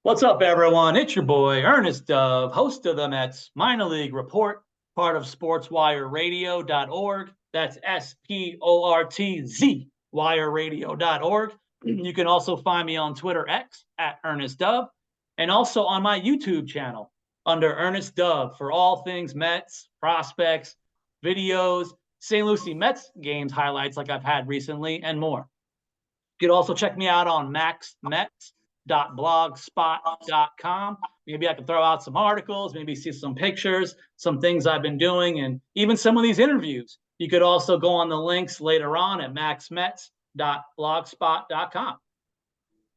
What's up, everyone? It's your boy, Ernest Dove, host of the Mets Minor League Report, part of SportsWireRadio.org. That's SPORTZ, WireRadio.org. You can also find me on Twitter X at Ernest Dove, and also on my YouTube channel under Ernest Dove for all things Mets, prospects, videos, St. Lucie Mets games highlights like I've had recently, and more. You can also check me out on maxmets.blogspot.com. Maybe I can throw out some articles, maybe see some pictures, some things I've been doing, and even some of these interviews. You could also go on the links later on at maxmets.blogspot.com.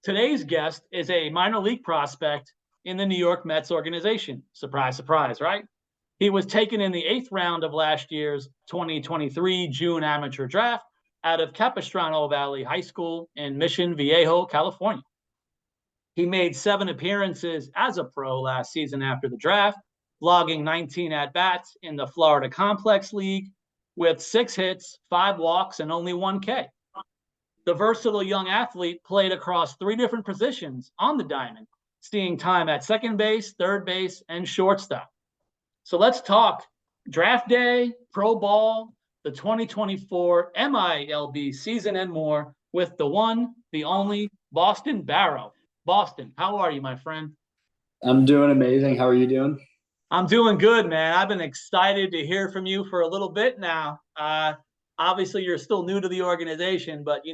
Today's guest is a minor league prospect in the New York Mets organization. Surprise, surprise, right? He was taken in the 8th round of last year's 2023 June amateur draft out of Capistrano Valley High School in Mission Viejo, California. He made 7 appearances as a pro last season after the draft, logging 19 at-bats in the Florida Complex League with 6 hits, 5 walks, and only 1 K. The versatile young athlete played across 3 different positions on the diamond, seeing time at second base, third base, and shortstop. So let's talk draft day, pro ball, the 2024 MILB season, and more with the one, the only Boston Baro. Boston, how are you, my friend? I'm doing amazing. How are you doing? I'm doing good, man. I've been excited to hear from you for a little bit now. Obviously, you're still new to the organization, but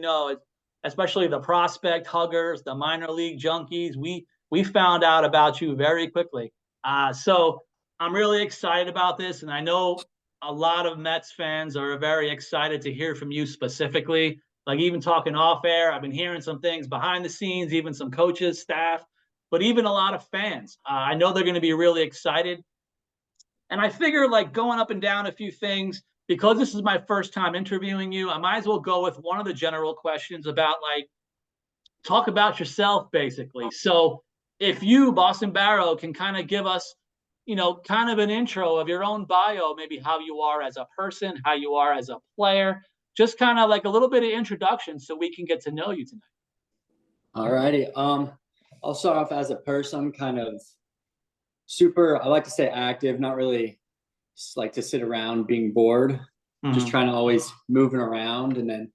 especially the prospect huggers, the minor league junkies, we found out about you very quickly. So I'm really excited about this, and I know a lot of Mets fans are very excited to hear from you specifically. Like even talking off air, I've been hearing some things behind the scenes, even some coaches, staff, but even a lot of fans. I know they're going to be really excited. And I figure like going up and down a few things, because this is my first time interviewing you, I might as well go with one of the general questions about like, talk about yourself basically. So if you, Boston Baro, can kind of give us, kind of an intro of your own bio, maybe how you are as a person, how you are as a player, just kind of like a little bit of introduction so we can get to know you tonight. All righty. I'll start off as a person, kind of I like to say active, not really just like to sit around being bored, just trying to always moving around. And then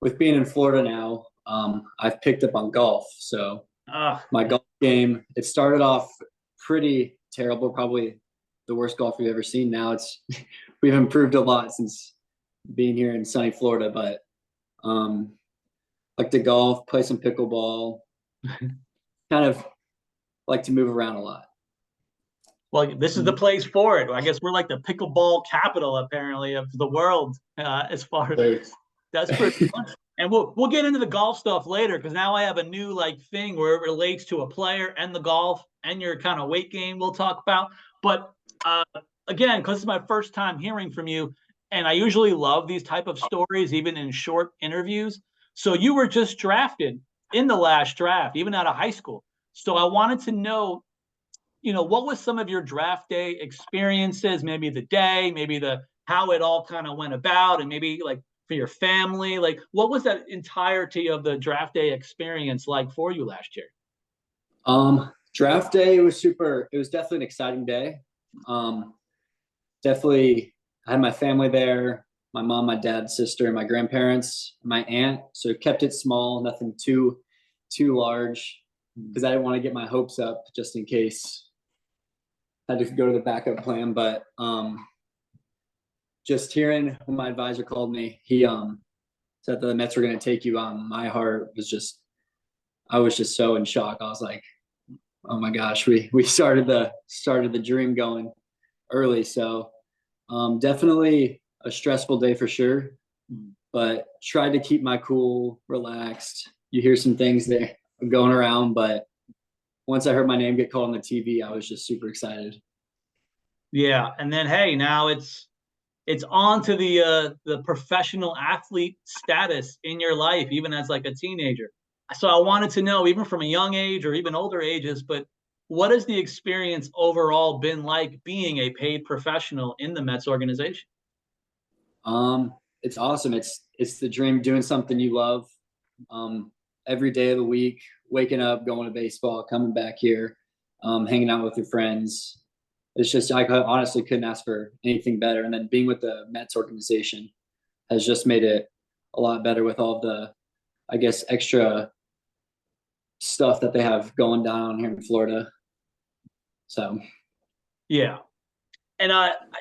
with being in Florida now, I've picked up on golf. So my golf game, it started off pretty terrible, probably the worst golf we've ever seen. Now we've improved a lot since being here in sunny Florida, but like to golf, play some pickleball, kind of like to move around a lot. Well, this is the place for it. I guess we're like the pickleball capital, apparently, of the world, as far as that's pretty fun. And we'll get into the golf stuff later, because now I have a new like thing where it relates to a player and the golf and your kind of weight gain we'll talk about. But again, because it's my first time hearing from you, and I usually love these type of stories, even in short interviews. So you were just drafted in the last draft, even out of high school. So I wanted to know, what was some of your draft day experiences, maybe the day, maybe how it all kind of went about, and maybe like for your family, like what was that entirety of the draft day experience like for you last year? Draft day was super. It was definitely an exciting day. Definitely, I had my family there, my mom, my dad, sister, and my grandparents, my aunt. So it kept it small, nothing too large, because I didn't want to get my hopes up just in case I had to go to the backup plan. But just hearing when my advisor called me, he said that the Mets were going to take you. My heart was I was just so in shock. I was like, oh my gosh, we started the dream going early. So definitely a stressful day for sure, but tried to keep my cool, relaxed. You hear some things there going around, but once I heard my name get called on the TV, I was just super excited. Yeah, and then hey, now it's on to the professional athlete status in your life, even as like a teenager. So I wanted to know, even from a young age or even older ages, but what has the experience overall been like being a paid professional in the Mets organization? It's awesome. It's the dream, doing something you love. every day of the week, waking up, going to baseball, coming back here, hanging out with your friends. It's just, honestly couldn't ask for anything better. And then being with the Mets organization has just made it a lot better with all the, I guess, extra stuff that they have going down here in Florida. So, Yeah. And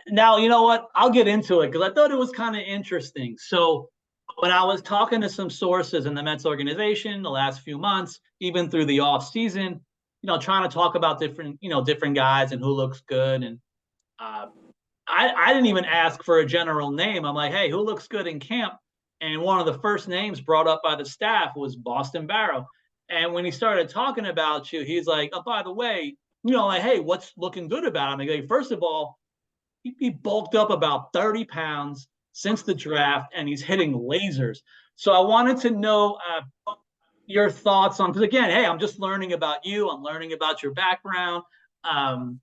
now, you know what? I'll get into it because I thought it was kind of interesting. So when I was talking to some sources in the Mets organization the last few months, even through the off season, trying to talk about different guys and who looks good. And uh, I didn't even ask for a general name. I'm like, hey, who looks good in camp? And one of the first names brought up by the staff was Boston Baro. And when he started talking about you, he's like, oh, by the way, like, hey, what's looking good about him? Like, first of all, he bulked up about 30 pounds since the draft, and he's hitting lasers. So I wanted to know your thoughts on, because again, hey, I'm just learning about you. I'm learning about your background. And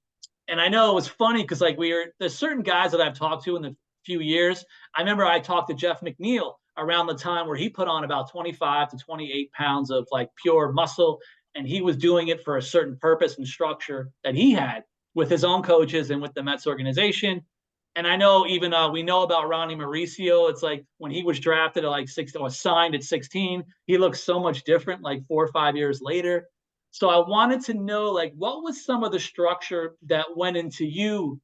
I know it was funny because like there's certain guys that I've talked to in the few years. I remember I talked to Jeff McNeil around the time where he put on about 25 to 28 pounds of like pure muscle, and he was doing it for a certain purpose and structure that he had with his own coaches and with the Mets organization. And I know even we know about Ronnie Mauricio. It's like when he was drafted at like 16 or signed at 16, he looks so much different like 4 or 5 years later. So I wanted to know like what was some of the structure that went into you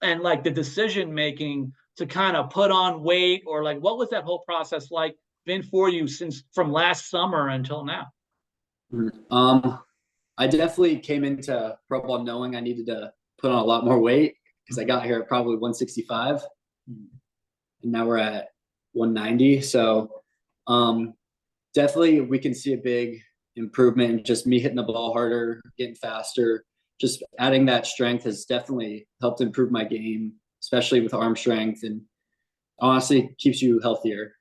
and like the decision making to kind of put on weight, or like what was that whole process like been for you since from last summer until now? I definitely came into pro ball knowing I needed to put on a lot more weight because I got here at probably 165, and now we're at 190. So definitely we can see a big improvement in just me hitting the ball harder, getting faster. Just adding that strength has definitely helped improve my game, especially with arm strength, and honestly keeps you healthier.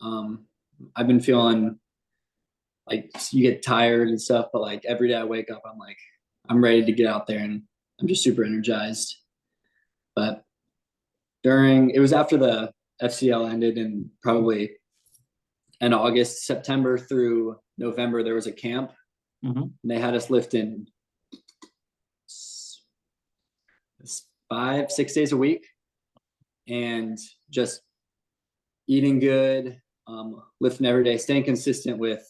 I've been feeling like you get tired and stuff, but like every day I wake up, I'm ready to get out there, and I'm just super energized. But it was after the FCL ended, and probably in August, September through November, there was a camp, and they had us lifting 5-6 days a week, and just eating good, lifting every day, staying consistent with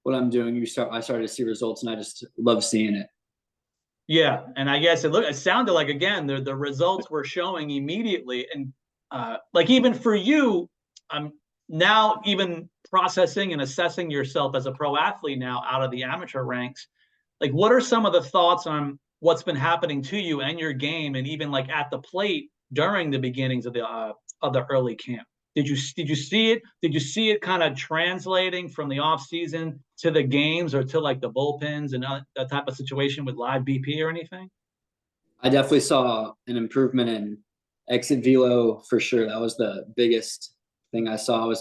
what I'm doing. I started to see results, and I just love seeing it. Yeah, and I guess it sounded like again the results were showing immediately, and like even for you, I'm now even processing and assessing yourself as a pro athlete now out of the amateur ranks. Like, what are some of the thoughts on what's been happening to you and your game, and even like at the plate during the beginnings of the early camp? Did you see it? Did you see it kind of translating from the off season to the games or to like the bullpens and that type of situation with live BP or anything? I definitely saw an improvement in exit velo for sure. That was the biggest thing I saw.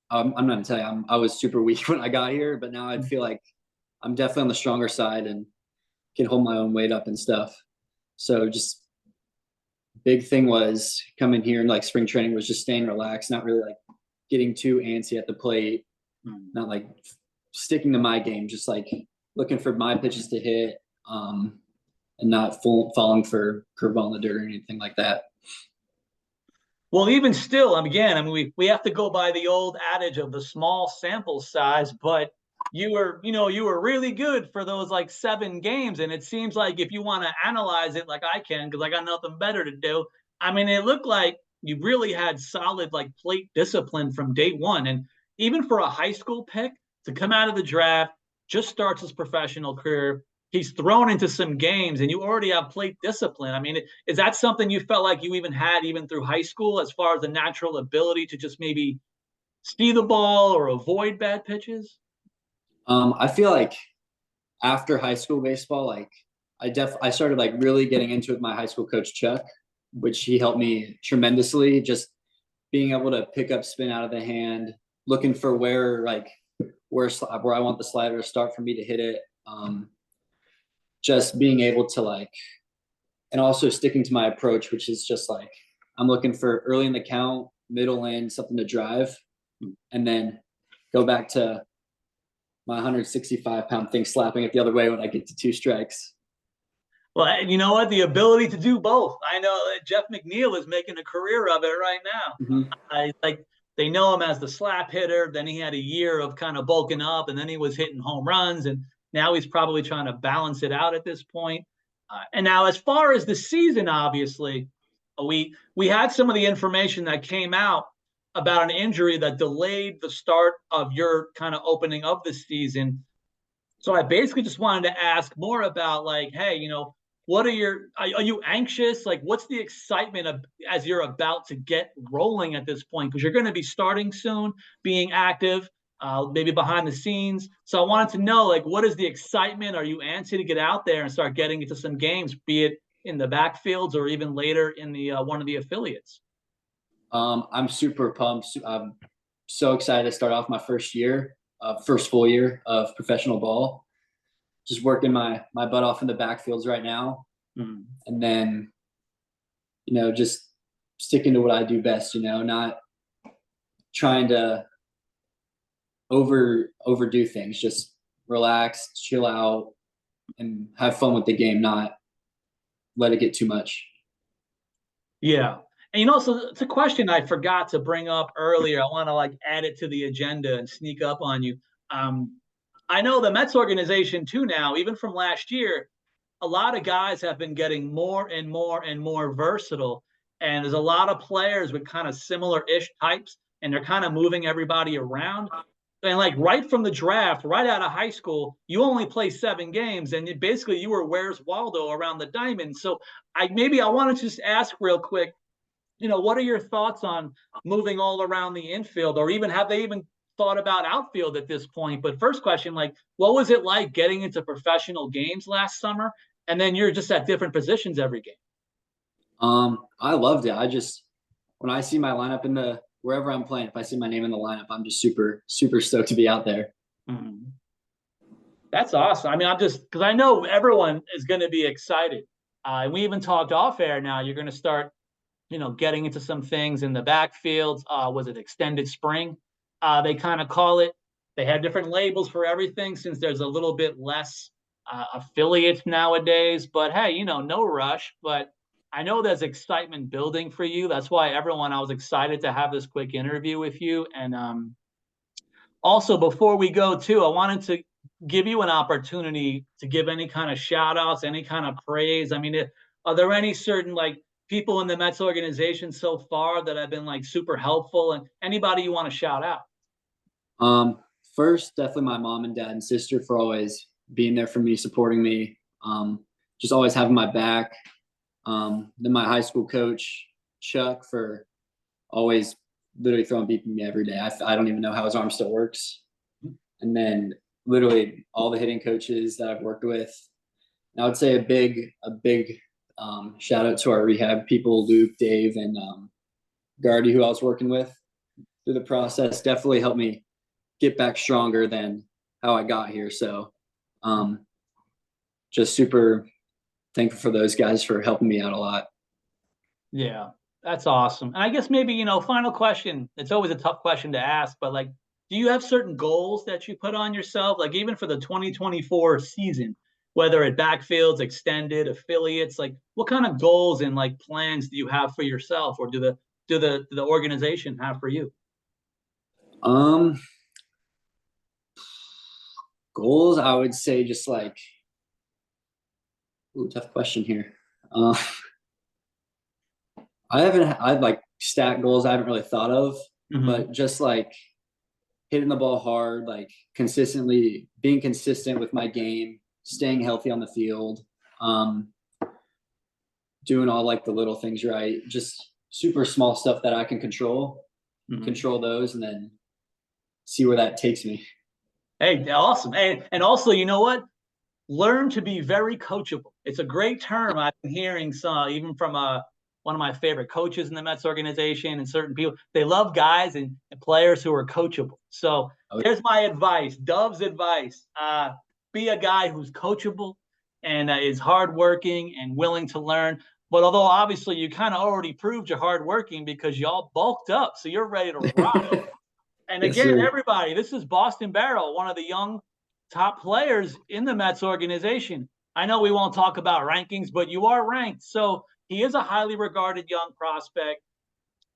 I'm not gonna tell you, I was super weak when I got here, but now I feel like I'm definitely on the stronger side and can hold my own weight up and stuff. So just big thing was coming here and like spring training was just staying relaxed, not really like getting too antsy at the plate, not like sticking to my game, just like looking for my pitches to hit, and not falling for curveball in the dirt or anything like that. Well, even still, again, we have to go by the old adage of the small sample size, but you were really good for those like 7 games. And it seems like if you want to analyze it like I can, because I got nothing better to do, it looked like you really had solid like plate discipline from day one. And even for a high school pick to come out of the draft, just starts his professional career, he's thrown into some games and you already have plate discipline. Is that something you felt like you even had even through high school as far as the natural ability to just maybe see the ball or avoid bad pitches? I feel like after high school baseball, like I started like really getting into it with my high school coach Chuck, which he helped me tremendously. Just being able to pick up spin out of the hand, looking for where I want the slider to start for me to hit it. Just being able to like, and also sticking to my approach, which is just like I'm looking for early in the count, middle in, something to drive, and then go back to my 165-pound thing slapping it the other way when I get to 2 strikes. Well, and you know what? The ability to do both. I know that Jeff McNeil is making a career of it right now. Mm-hmm. I like they know him as the slap hitter. Then he had a year of kind of bulking up, and then he was hitting home runs, and now he's probably trying to balance it out at this point. And now, as far as the season, obviously, we had some of the information that came out about an injury that delayed the start of your kind of opening of the season. So I basically just wanted to ask more about like, hey, what are you anxious? Like, what's the excitement of as you're about to get rolling at this point? Because you're going to be starting soon, being active, maybe behind the scenes. So I wanted to know, like, what is the excitement? Are you antsy to get out there and start getting into some games, be it in the backfields or even later in the one of the affiliates? I'm super pumped. I'm so excited to start off my first full year of professional ball. Just working my butt off in the backfields right now. Mm. And then, just sticking to what I do best, not trying to overdo things, just relax, chill out, and have fun with the game, not let it get too much. Yeah. And so it's a question I forgot to bring up earlier. I want to like add it to the agenda and sneak up on you. I know the Mets organization too now, even from last year, a lot of guys have been getting more and more and more versatile. And there's a lot of players with kind of similar-ish types, and they're kind of moving everybody around. And like right from the draft, right out of high school, you only play 7 games, and basically you were Where's Waldo around the diamond. So I want to just ask real quick, what are your thoughts on moving all around the infield, or even have they even thought about outfield at this point? But first question, like, what was it like getting into professional games last summer? And then you're just at different positions every game. I loved it. When I see my lineup wherever I'm playing, if I see my name in the lineup, I'm just super, super stoked to be out there. Mm-hmm. That's awesome. I mean, because I know everyone is going to be excited. And we even talked off air now. You're going to start, getting into some things in the backfields. Was it extended spring? They kind of call it. They have different labels for everything since there's a little bit less affiliates nowadays. But hey, no rush. But I know there's excitement building for you. That's why I was excited to have this quick interview with you. And also, before we go too, I wanted to give you an opportunity to give any kind of shout outs, any kind of praise. I mean, are there any certain like people in the Mets organization so far that have been like super helpful, and anybody you want to shout out? First, definitely my mom and dad and sister for always being there for me, supporting me, just always having my back. Then my high school coach, Chuck, for always literally throwing beeping me every day. I don't even know how his arm still works. And then literally all the hitting coaches that I've worked with. And I would say a big shout out to our rehab people, Luke, Dave, and Gardy, who I was working with through the process. Definitely helped me get back stronger than how I got here. So just super thankful for those guys for helping me out a lot. Yeah, that's awesome. And I guess maybe, final question. It's always a tough question to ask, but like, do you have certain goals that you put on yourself? Like even for the 2024 season, whether it backfields, extended, affiliates, like what kind of goals and like plans do you have for yourself, or do the organization have for you? Goals, I would say just like, tough question here. I've like stat goals I haven't really thought of, but just like hitting the ball hard, like consistently being consistent with my game, staying healthy on the field, doing all like the little things right, just super small stuff that I can control those, and then see where that takes me. Hey, awesome. And also, you know what? Learn to be very coachable. It's a great term I've been hearing even from one of my favorite coaches in the Mets organization, and certain people. They love guys and players who are coachable. So here's my advice, Dove's advice. Be a guy who's coachable and is hardworking and willing to learn. But although obviously you kind of already proved you're hardworking because y'all bulked up, so you're ready to rock. And again, everybody, this is Boston Baro, one of the young top players in the Mets organization. I know we won't talk about rankings, but you are ranked. So he is a highly regarded young prospect.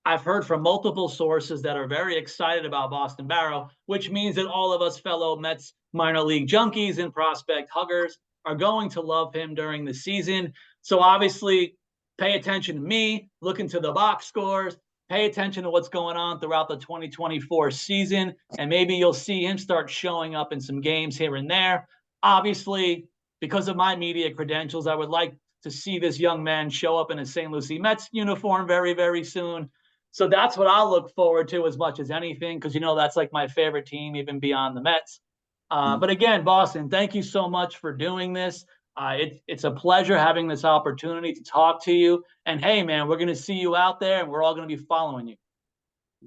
I've heard from multiple sources that are very excited about Boston Baro, which means that all of us fellow Mets minor league junkies and prospect huggers are going to love him during the season. So obviously, pay attention to me, look into the box scores, pay attention to what's going on throughout the 2024 season, and maybe you'll see him start showing up in some games here and there. Obviously, because of my media credentials, I would like to see this young man show up in a St. Lucie Mets uniform very, very soon. So that's what I'll look forward to as much as anything, because that's like my favorite team, even beyond the Mets. But again, Boston, thank you so much for doing this. It's a pleasure having this opportunity to talk to you. And hey, man, we're going to see you out there, and we're all going to be following you.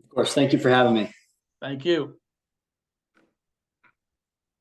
Of course. Thank you for having me. Thank you.